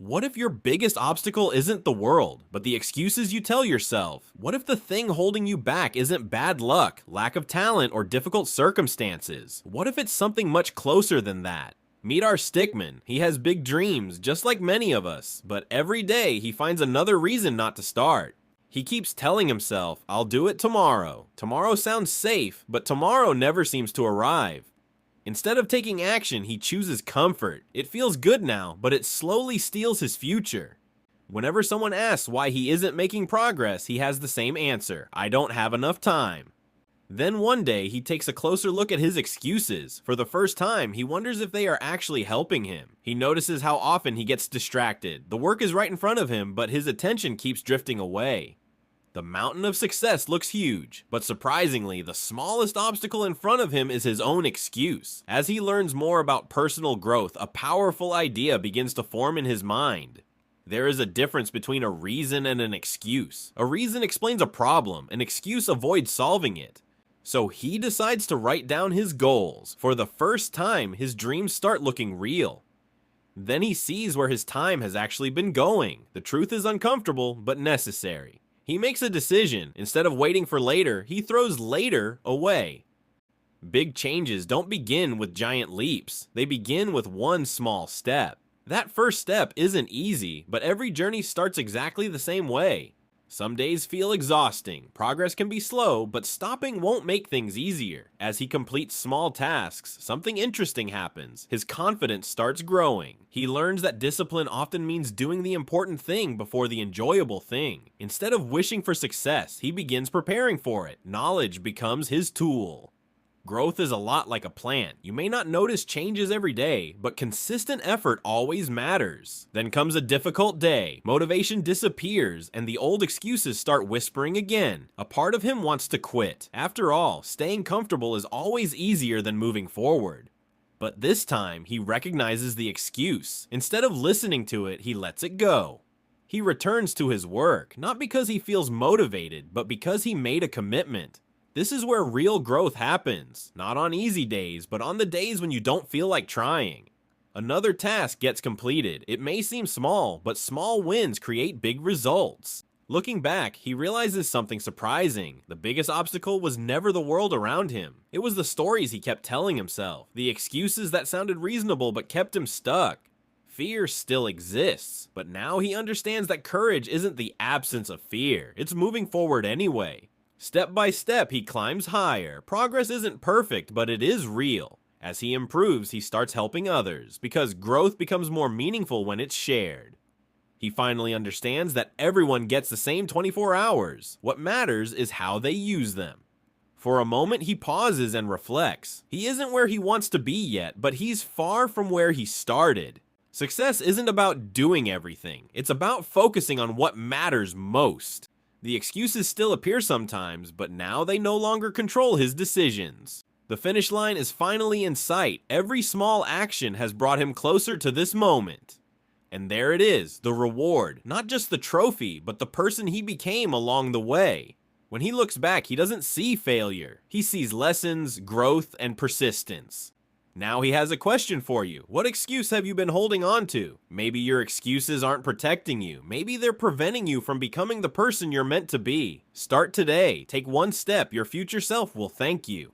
What if your biggest obstacle isn't the world, but the excuses you tell yourself? What if the thing holding you back isn't bad luck, lack of talent, or difficult circumstances? What if it's something much closer than that? Meet our stickman. He has big dreams, just like many of us, but every day he finds another reason not to start. He keeps telling himself, I'll do it tomorrow. Tomorrow sounds safe, but tomorrow never seems to arrive. Instead of taking action, he chooses comfort. It feels good now, but it slowly steals his future. Whenever someone asks why he isn't making progress, he has the same answer: I don't have enough time. Then one day, he takes a closer look at his excuses. For the first time, he wonders if they are actually helping him. He notices how often he gets distracted. The work is right in front of him, but his attention keeps drifting away. The mountain of success looks huge, but surprisingly, the smallest obstacle in front of him is his own excuse. As he learns more about personal growth, a powerful idea begins to form in his mind. There is a difference between a reason and an excuse. A reason explains a problem, an excuse avoids solving it. So he decides to write down his goals. For the first time, his dreams start looking real. Then he sees where his time has actually been going. The truth is uncomfortable, but necessary. He makes a decision. Instead of waiting for later, he throws later away. Big changes don't begin with giant leaps. They begin with one small step. That first step isn't easy, but every journey starts exactly the same way. Some days feel exhausting. Progress can be slow, but stopping won't make things easier. As he completes small tasks, something interesting happens. His confidence starts growing. He learns that discipline often means doing the important thing before the enjoyable thing. Instead of wishing for success, he begins preparing for it. Knowledge becomes his tool. Growth is a lot like a plant. You may not notice changes every day, but consistent effort always matters. Then comes a difficult day. Motivation disappears, and the old excuses start whispering again. A part of him wants to quit. After all, staying comfortable is always easier than moving forward. But this time, he recognizes the excuse. Instead of listening to it, he lets it go. He returns to his work, not because he feels motivated, but because he made a commitment. This is where real growth happens, not on easy days, but on the days when you don't feel like trying. Another task gets completed. It may seem small, but small wins create big results. Looking back, he realizes something surprising. The biggest obstacle was never the world around him. It was the stories he kept telling himself, the excuses that sounded reasonable but kept him stuck. Fear still exists, but now he understands that courage isn't the absence of fear. It's moving forward anyway. Step by step, he climbs higher. Progress isn't perfect, but it is real. As he improves, he starts helping others, because growth becomes more meaningful when it's shared. He finally understands that everyone gets the same 24 hours. What matters is how they use them. For a moment, he pauses and reflects. He isn't where he wants to be yet, but he's far from where he started. Success isn't about doing everything. It's about focusing on what matters most. The excuses still appear sometimes, but now they no longer control his decisions. The finish line is finally in sight. Every small action has brought him closer to this moment. And there it is, the reward. Not just the trophy, but the person he became along the way. When he looks back, he doesn't see failure. He sees lessons, growth, and persistence. Now he has a question for you. What excuse have you been holding on to? Maybe your excuses aren't protecting you. Maybe they're preventing you from becoming the person you're meant to be. Start today. Take one step. Your future self will thank you.